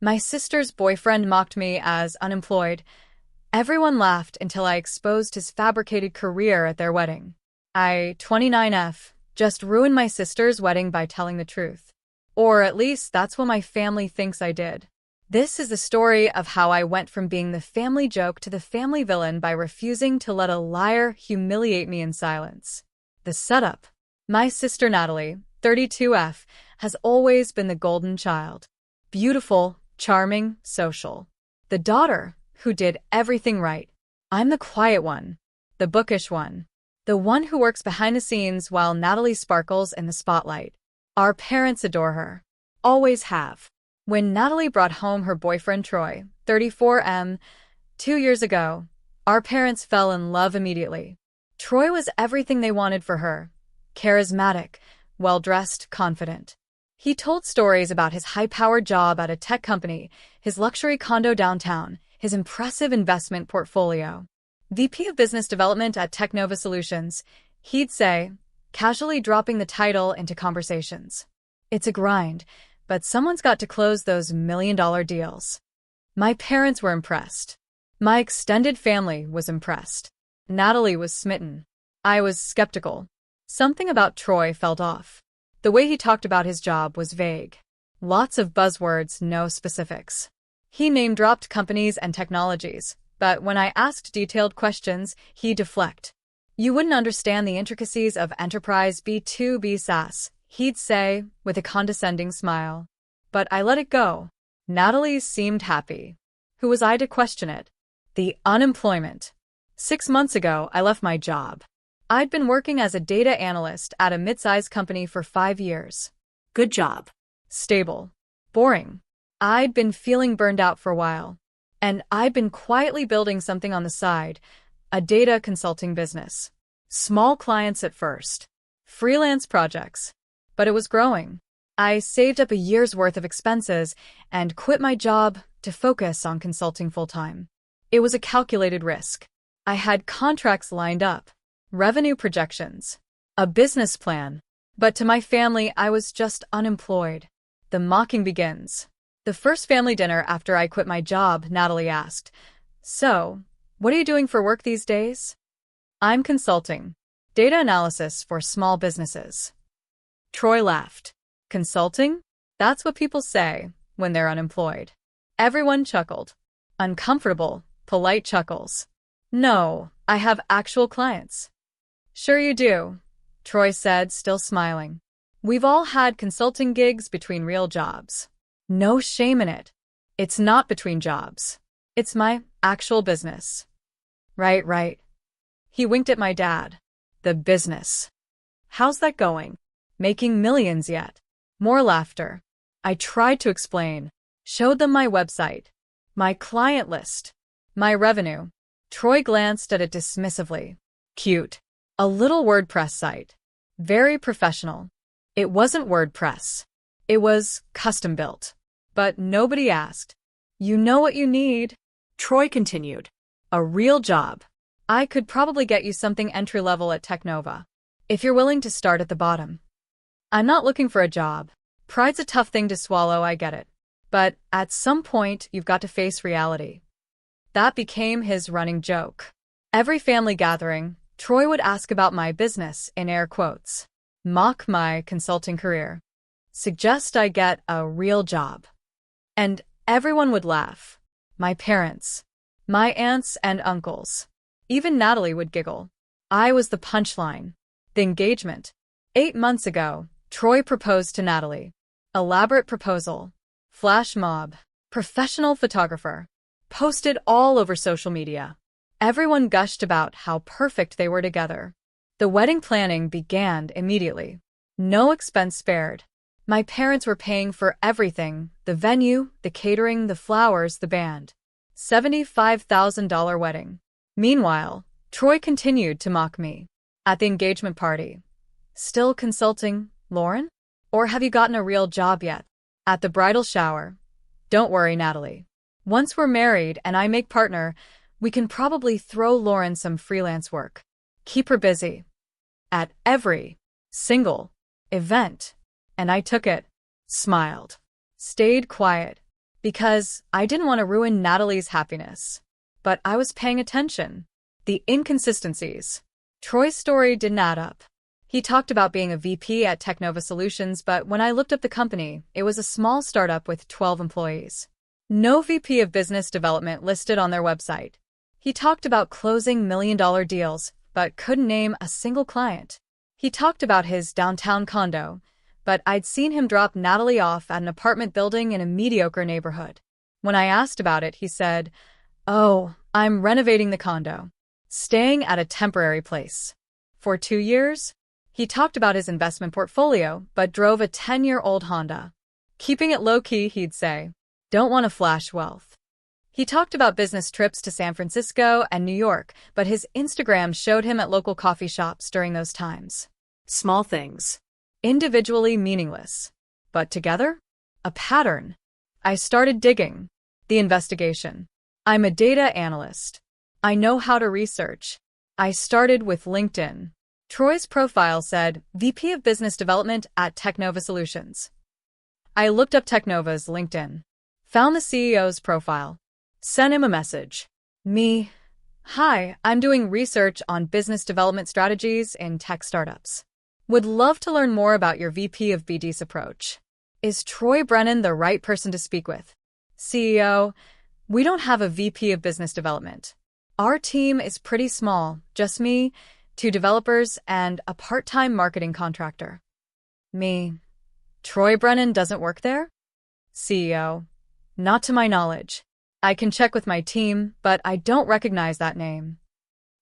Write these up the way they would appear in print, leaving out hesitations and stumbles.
My sister's boyfriend mocked me as unemployed. Everyone laughed until I exposed his fabricated career at their wedding. 29F, just ruined my sister's wedding by telling the truth. Or at least that's what my family thinks I did. This is the story of how I went from being the family joke to the family villain by refusing to let a liar humiliate me in silence. The setup. My sister Natalie, 32F, has always been the golden child. Beautiful, charming, social. The daughter who did everything right. I'm the quiet one, the bookish one, the one who works behind the scenes while Natalie sparkles in the spotlight. Our parents adore her. Always have. When Natalie brought home her boyfriend Troy, 34M, 2 years ago, our parents fell in love immediately. Troy was everything they wanted for her. Charismatic, well-dressed, confident. He told stories about his high-powered job at a tech company, his luxury condo downtown, his impressive investment portfolio. VP of Business Development at Technova Solutions, he'd say, casually dropping the title into conversations. It's a grind, but someone's got to close those million-dollar deals. My parents were impressed. My extended family was impressed. Natalie was smitten. I was skeptical. Something about Troy felt off. The way he talked about his job was vague. Lots of buzzwords, no specifics. He name-dropped companies and technologies, but when I asked detailed questions, he'd deflect. You wouldn't understand the intricacies of enterprise B2B SaaS, he'd say, with a condescending smile. But I let it go. Natalie seemed happy. Who was I to question it? The unemployment. 6 months ago, I left my job. I'd been working as a data analyst at a mid-sized company for 5 years. Good job. Stable. Boring. I'd been feeling burned out for a while. And I'd been quietly building something on the side, a data consulting business. Small clients at first. Freelance projects. But it was growing. I saved up a year's worth of expenses and quit my job to focus on consulting full-time. It was a calculated risk. I had contracts lined up, revenue projections, a business plan. But to my family, I was just unemployed. The mocking begins. The first family dinner after I quit my job, Natalie asked, "So, what are you doing for work these days?" "I'm consulting. Data analysis for small businesses." Troy laughed. Consulting? That's what people say when they're unemployed. Everyone chuckled. Uncomfortable, polite chuckles. "No, I have actual clients." "Sure you do," Troy said, still smiling. "We've all had consulting gigs between real jobs. No shame in it. It's not between jobs. It's my actual business." Right. He winked at my dad. "The business. How's that going? Making millions yet?" More laughter. I tried to explain. Showed them my website, my client list, my revenue. Troy glanced at it dismissively. Cute. A little WordPress site. Very professional. It wasn't WordPress. It was custom built. But nobody asked. "You know what you need," Troy continued. "A real job. I could probably get you something entry-level at Technova, if you're willing to start at the bottom. I'm not looking for a job. Pride's a tough thing to swallow, I get it. But at some point, you've got to face reality." That became his running joke. Every family gathering, Troy would ask about my business, in air quotes. Mock my consulting career. Suggest I get a real job. And everyone would laugh. My parents. My aunts and uncles. Even Natalie would giggle. I was the punchline. The engagement. 8 months ago, Troy proposed to Natalie. Elaborate proposal. Flash mob. Professional photographer. Posted all over social media. Everyone gushed about how perfect they were together. The wedding planning began immediately. No expense spared. My parents were paying for everything: the venue, the catering, the flowers, the band. $75,000 wedding. Meanwhile, Troy continued to mock me. At the engagement party. "Still consulting, Lauren? Or have you gotten a real job yet?" At the bridal shower. "Don't worry, Natalie. Once we're married and I make partner, we can probably throw Lauren some freelance work. Keep her busy." At every single event. And I took it. Smiled. Stayed quiet. Because I didn't want to ruin Natalie's happiness. But I was paying attention. The inconsistencies. Troy's story didn't add up. He talked about being a VP at Technova Solutions, but when I looked up the company, it was a small startup with 12 employees. No VP of business development listed on their website. He talked about closing million-dollar deals, but couldn't name a single client. He talked about his downtown condo, but I'd seen him drop Natalie off at an apartment building in a mediocre neighborhood. When I asked about it, he said, "Oh, I'm renovating the condo. Staying at a temporary place." For 2 years? He talked about his investment portfolio, but drove a 10-year-old Honda. Keeping it low-key, he'd say. Don't want to flash wealth. He talked about business trips to San Francisco and New York, but his Instagram showed him at local coffee shops during those times. Small things. Individually meaningless. But together? A pattern. I started digging. The investigation. I'm a data analyst. I know how to research. I started with LinkedIn. Troy's profile said, VP of Business Development at Technova Solutions. I looked up Technova's LinkedIn. Found the CEO's profile. Sent him a message. Me. Hi, I'm doing research on business development strategies in tech startups. Would love to learn more about your VP of BD's approach. Is Troy Brennan the right person to speak with? CEO, we don't have a VP of business development. Our team is pretty small, just me, 2 developers, and a part-time marketing contractor. Me. Troy Brennan doesn't work there? CEO, not to my knowledge. I can check with my team, but I don't recognize that name.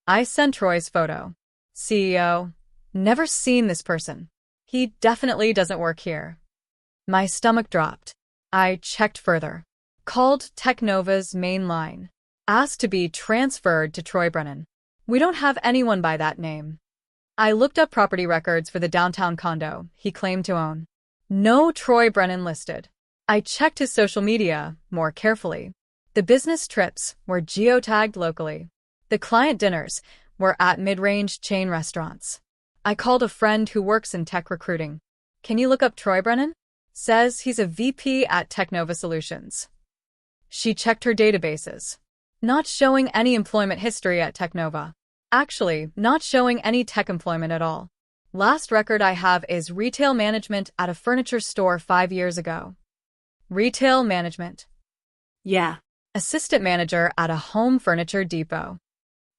I sent Troy's photo. CEO, never seen this person. He definitely doesn't work here. My stomach dropped. I checked further. Called Technova's main line. Asked to be transferred to Troy Brennan. We don't have anyone by that name. I looked up property records for the downtown condo he claimed to own. No Troy Brennan listed. I checked his social media more carefully. The business trips were geotagged locally. The client dinners were at mid-range chain restaurants. I called a friend who works in tech recruiting. Can you look up Troy Brennan? Says he's a VP at Technova Solutions. She checked her databases. Not showing any employment history at Technova. Actually, not showing any tech employment at all. Last record I have is retail management at a furniture store 5 years ago. Retail management. Yeah. Assistant manager at a home furniture depot.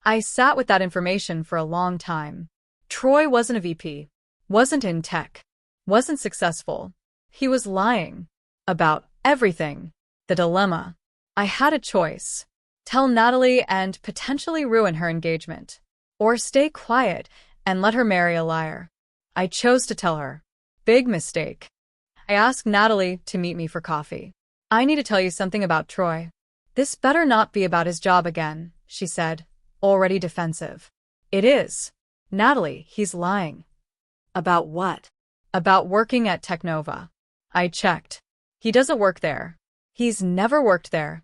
I sat with that information for a long time. Troy wasn't a VP. Wasn't in tech. Wasn't successful. He was lying. About everything. The dilemma. I had a choice. Tell Natalie and potentially ruin her engagement. Or stay quiet and let her marry a liar. I chose to tell her. Big mistake. I asked Natalie to meet me for coffee. I need to tell you something about Troy. This better not be about his job again, she said, already defensive. It is. Natalie, he's lying. About what? About working at Technova. I checked. He doesn't work there. He's never worked there.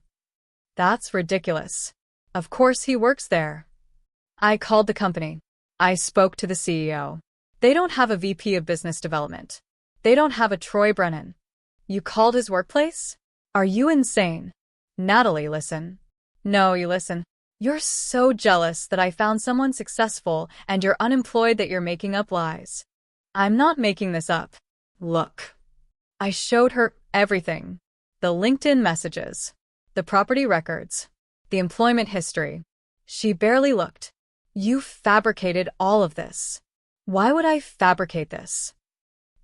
That's ridiculous. Of course he works there. I called the company. I spoke to the CEO. They don't have a VP of business development. They don't have a Troy Brennan. You called his workplace? Are you insane? Natalie, listen. No, you listen. You're so jealous that I found someone successful and you're unemployed that you're making up lies. I'm not making this up. Look. I showed her everything. The LinkedIn messages. The property records. The employment history. She barely looked. You fabricated all of this. Why would I fabricate this?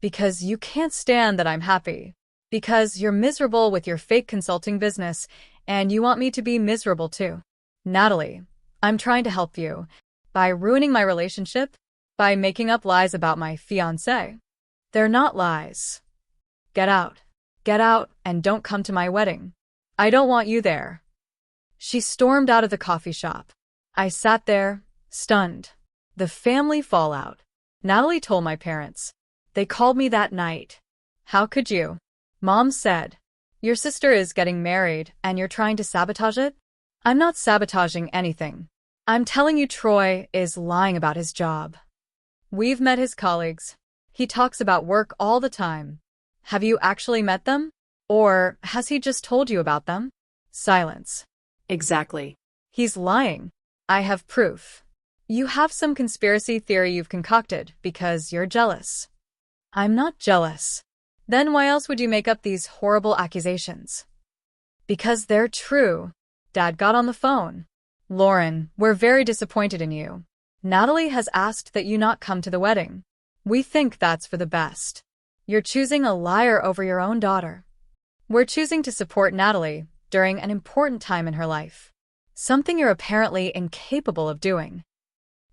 Because you can't stand that I'm happy. Because you're miserable with your fake consulting business, and you want me to be miserable too. Natalie, I'm trying to help you. By ruining my relationship? By making up lies about my fiancé? They're not lies. Get out. Get out and don't come to my wedding. I don't want you there. She stormed out of the coffee shop. I sat there, stunned. The family fallout. Natalie told my parents. They called me that night. How could you? Mom said, your sister is getting married and you're trying to sabotage it? I'm not sabotaging anything. I'm telling you Troy is lying about his job. We've met his colleagues. He talks about work all the time. Have you actually met them? Or has he just told you about them? Silence. Exactly. He's lying. I have proof. You have some conspiracy theory you've concocted because you're jealous. I'm not jealous. Then why else would you make up these horrible accusations? Because they're true. Dad got on the phone. Lauren, we're very disappointed in you. Natalie has asked that you not come to the wedding. We think that's for the best. You're choosing a liar over your own daughter. We're choosing to support Natalie during an important time in her life. Something you're apparently incapable of doing.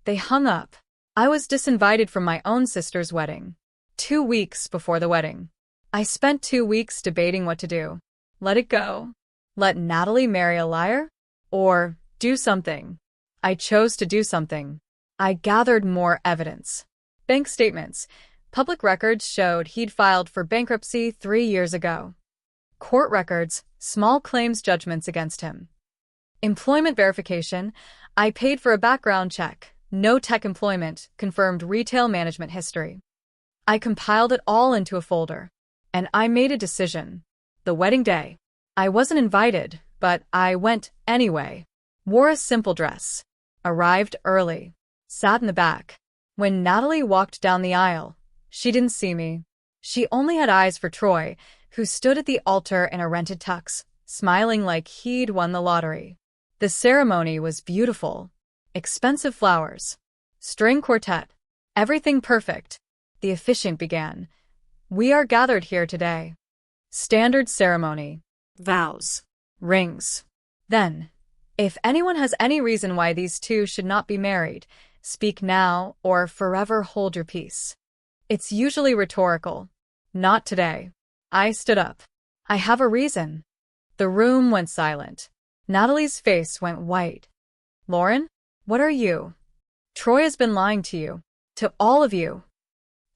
They hung up. I was disinvited from my own sister's wedding. 2 weeks before the wedding. I spent 2 weeks debating what to do. Let it go. Let Natalie marry a liar? Or do something. I chose to do something. I gathered more evidence. Bank statements. Public records showed he'd filed for bankruptcy 3 years ago. Court records, small claims judgments against him. Employment verification. I paid for a background check. No tech employment, confirmed retail management history. I compiled it all into a folder. And I made a decision. The wedding day. I wasn't invited, but I went anyway. Wore a simple dress. Arrived early. Sat in the back. When Natalie walked down the aisle, she didn't see me. She only had eyes for Troy, who stood at the altar in a rented tux, smiling like he'd won the lottery. The ceremony was beautiful. Expensive flowers. String quartet. Everything perfect. The officiant began. We are gathered here today. Standard ceremony. Vows. Rings. Then, if anyone has any reason why these two should not be married, speak now or forever hold your peace. It's usually rhetorical. Not today. I stood up. I have a reason. The room went silent. Natalie's face went white. Lauren, what are you? Troy has been lying to you. To all of you.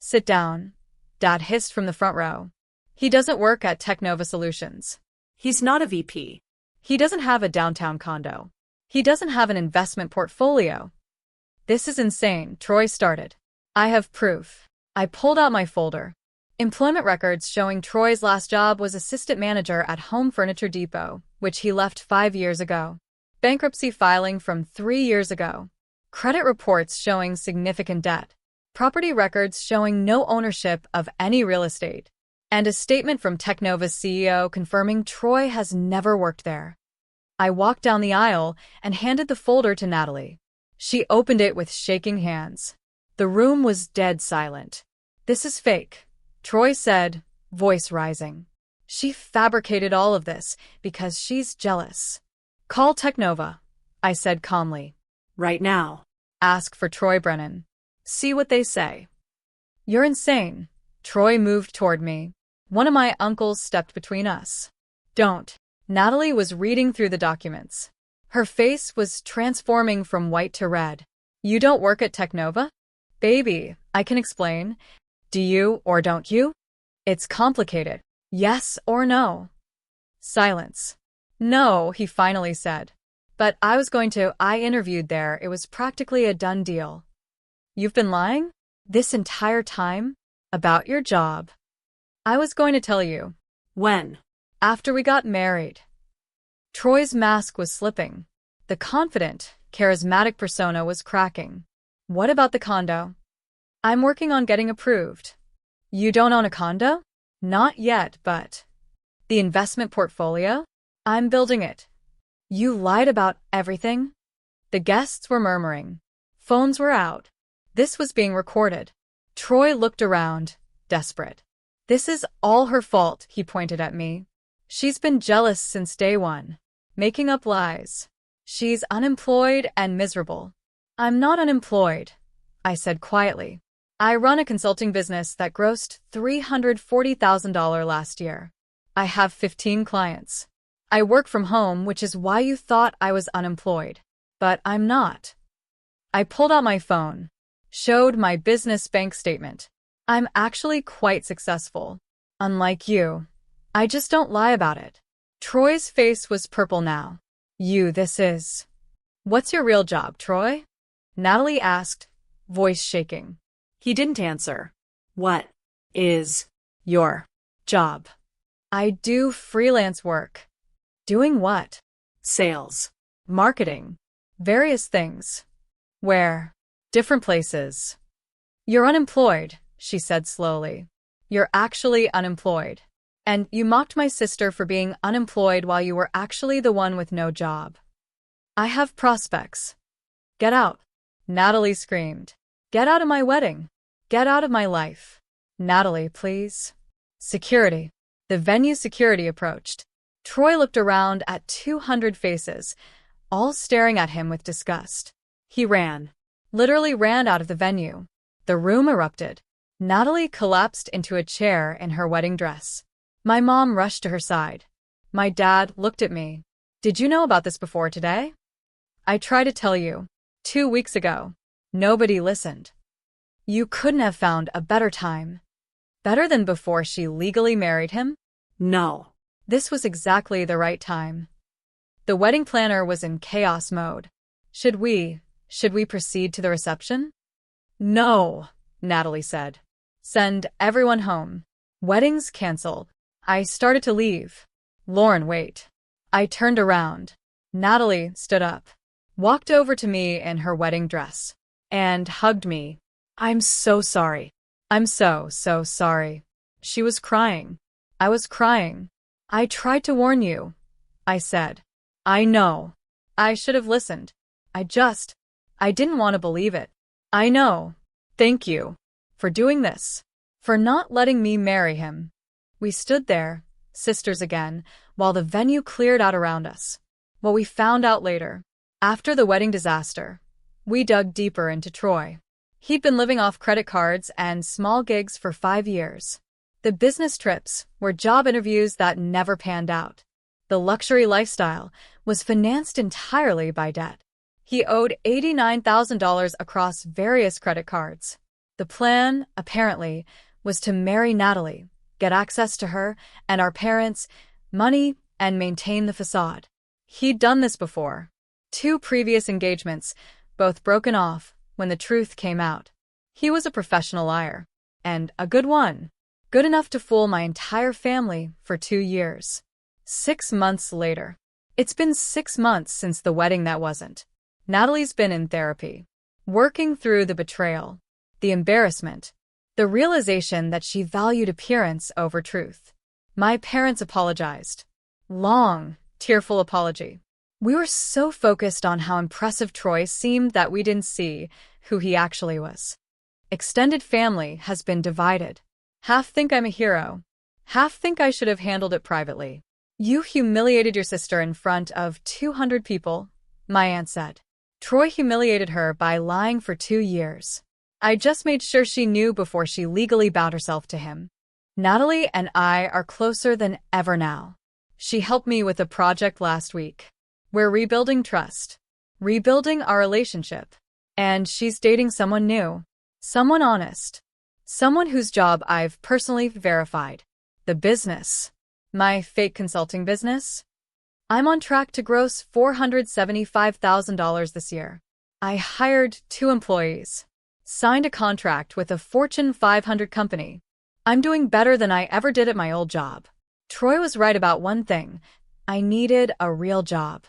Sit down. Dad hissed from the front row. He doesn't work at Technova Solutions. He's not a VP. He doesn't have a downtown condo. He doesn't have an investment portfolio. This is insane, Troy started. I have proof. I pulled out my folder. Employment records showing Troy's last job was assistant manager at Home Furniture Depot, which he left 5 years ago. Bankruptcy filing from 3 years ago. Credit reports showing significant debt. Property records showing no ownership of any real estate. And a statement from Technova's CEO confirming Troy has never worked there. I walked down the aisle and handed the folder to Natalie. She opened it with shaking hands. The room was dead silent. This is fake, Troy said, voice rising. She fabricated all of this because she's jealous. Call Technova, I said calmly. Right now. Ask for Troy Brennan. See what they say. You're insane. Troy moved toward me. One of my uncles stepped between us. Don't. Natalie was reading through the documents. Her face was transforming from white to red. You don't work at Technova? Baby, I can explain. Do you or don't you? It's complicated. Yes or no? Silence. No, he finally said. But I interviewed there. It was practically a done deal. You've been lying? This entire time? About your job. I was going to tell you. When? After we got married. Troy's mask was slipping. The confident, charismatic persona was cracking. What about the condo? I'm working on getting approved. You don't own a condo? Not yet, but... The investment portfolio? I'm building it. You lied about everything? The guests were murmuring. Phones were out. This was being recorded. Troy looked around, desperate. This is all her fault, he pointed at me. She's been jealous since day one. Making up lies. She's unemployed and miserable. I'm not unemployed, I said quietly. I run a consulting business that grossed $340,000 last year. I have 15 clients. I work from home, which is why you thought I was unemployed. But I'm not. I pulled out my phone, showed my business bank statement. I'm actually quite successful. Unlike you. I just don't lie about it. Troy's face was purple now. This is... What's your real job, Troy? Natalie asked, voice shaking. He didn't answer. What is your job? I do freelance work. Doing what? Sales. Marketing. Various things. Where? Different places. You're unemployed, she said slowly. You're actually unemployed. And you mocked my sister for being unemployed while you were actually the one with no job. I have prospects. Get out. Natalie screamed. Get out of my wedding. Get out of my life. Natalie, please. Security. The venue security approached. Troy looked around at 200 faces, all staring at him with disgust. He ran. Literally ran out of the venue. The room erupted. Natalie collapsed into a chair in her wedding dress. My mom rushed to her side. My dad looked at me. Did you know about this before today? I tried to tell you. 2 weeks ago. Nobody listened. You couldn't have found a better time. Better than before she legally married him? No. This was exactly the right time. The wedding planner was in chaos mode. Should we proceed to the reception? No, Natalie said. Send everyone home. Weddings canceled. I started to leave. Lauren, wait. I turned around. Natalie stood up, walked over to me in her wedding dress, and hugged me. I'm so sorry. I'm so sorry. She was crying. I was crying. I tried to warn you. I said. I know. I should have listened. I didn't want to believe it. I know. Thank you. For doing this. For not letting me marry him. We stood there, sisters again, while the venue cleared out around us. What we found out later, after the wedding disaster, we dug deeper into Troy. He'd been living off credit cards and small gigs for 5 years. The business trips were job interviews that never panned out. The luxury lifestyle was financed entirely by debt. He owed $89,000 across various credit cards. The plan, apparently, was to marry Natalie, get access to her and our parents, money, and maintain the facade. He'd done this before. 2 previous engagements, both broken off when the truth came out. He was a professional liar, and a good one. Good enough to fool my entire family for 2 years. 6 months later. It's been 6 months since the wedding that wasn't. Natalie's been in therapy, working through the betrayal, the embarrassment, the realization that she valued appearance over truth. My parents apologized. Long, tearful apology. We were so focused on how impressive Troy seemed that we didn't see who he actually was. Extended family has been divided. Half think I'm a hero. Half think I should have handled it privately. You humiliated your sister in front of 200 people, my aunt said. Troy humiliated her by lying for 2 years. I just made sure she knew before she legally bound herself to him. Natalie and I are closer than ever now. She helped me with a project last week. We're rebuilding trust, rebuilding our relationship, and she's dating someone new, someone honest, someone whose job I've personally verified. The business, my fake consulting business, I'm on track to gross $475,000 this year. I hired 2 employees, signed a contract with a Fortune 500 company. I'm doing better than I ever did at my old job. Troy was right about one thing. I needed a real job.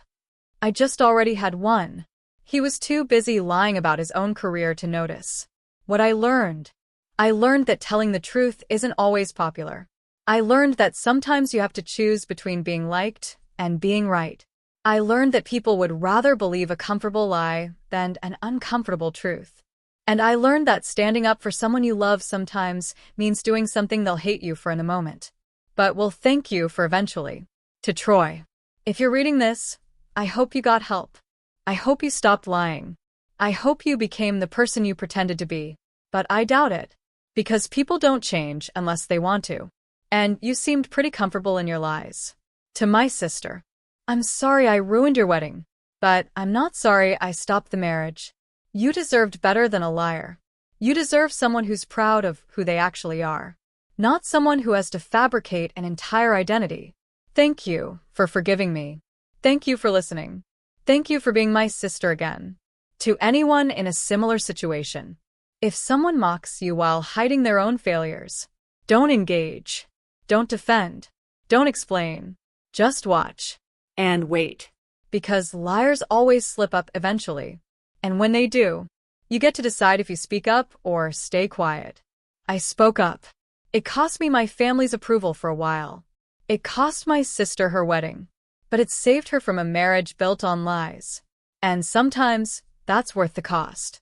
I just already had one. He was too busy lying about his own career to notice. What I learned that telling the truth isn't always popular. I learned that sometimes you have to choose between being liked and being right. I learned that people would rather believe a comfortable lie than an uncomfortable truth. And I learned that standing up for someone you love sometimes means doing something they'll hate you for in the moment, but will thank you for eventually. To Troy, if you're reading this, I hope you got help. I hope you stopped lying. I hope you became the person you pretended to be. But I doubt it. Because people don't change unless they want to. And you seemed pretty comfortable in your lies. To my sister, I'm sorry I ruined your wedding. But I'm not sorry I stopped the marriage. You deserved better than a liar. You deserve someone who's proud of who they actually are. Not someone who has to fabricate an entire identity. Thank you for forgiving me. Thank you for listening. Thank you for being my sister again. To anyone in a similar situation, if someone mocks you while hiding their own failures, don't engage. Don't defend. Don't explain. Just watch. And wait. Because liars always slip up eventually. And when they do, you get to decide if you speak up or stay quiet. I spoke up. It cost me my family's approval for a while. It cost my sister her wedding. But it saved her from a marriage built on lies. And sometimes, that's worth the cost.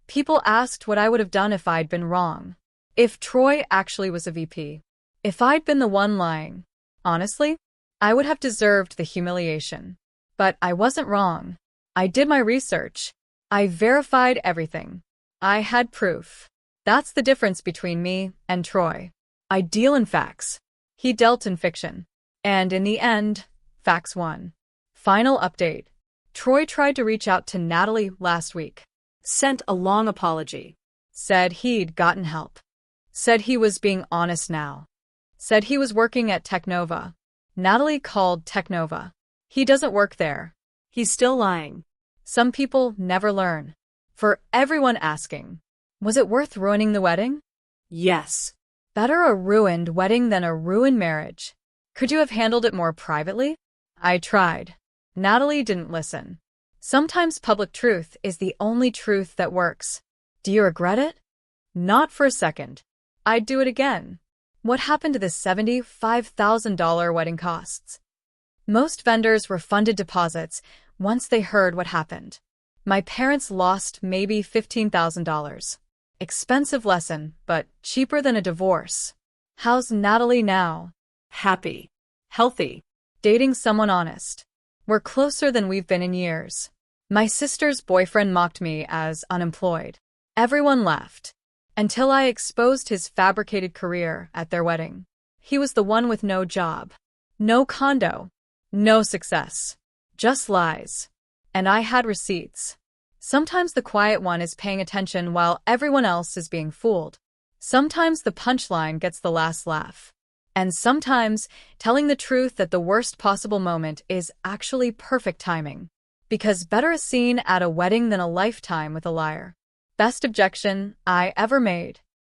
People asked what I would have done if I'd been wrong. If Troy actually was a VP. If I'd been the one lying. Honestly, I would have deserved the humiliation. But I wasn't wrong. I did my research. I verified everything. I had proof. That's the difference between me and Troy. I deal in facts. He dealt in fiction. And in the end, facts won. Final update. Troy tried to reach out to Natalie last week. Sent a long apology. Said he'd gotten help. Said he was being honest now. Said he was working at Technova. Natalie called Technova. He doesn't work there. He's still lying. Some people never learn. For everyone asking, was it worth ruining the wedding? Yes. Better a ruined wedding than a ruined marriage. Could you have handled it more privately? I tried. Natalie didn't listen. Sometimes public truth is the only truth that works. Do you regret it? Not for a second. I'd do it again. What happened to the $75,000 wedding costs? Most vendors refunded deposits once they heard what happened. My parents lost maybe $15,000. Expensive lesson, but cheaper than a divorce. How's Natalie now? Happy. Healthy. Dating someone honest. We're closer than we've been in years. My sister's boyfriend mocked me as unemployed. Everyone laughed. Until I exposed his fabricated career at their wedding. He was the one with no job. No condo. No success. Just lies. And I had receipts. Sometimes the quiet one is paying attention while everyone else is being fooled. Sometimes the punchline gets the last laugh. And sometimes telling the truth at the worst possible moment is actually perfect timing. Because better a scene at a wedding than a lifetime with a liar. Best objection I ever made.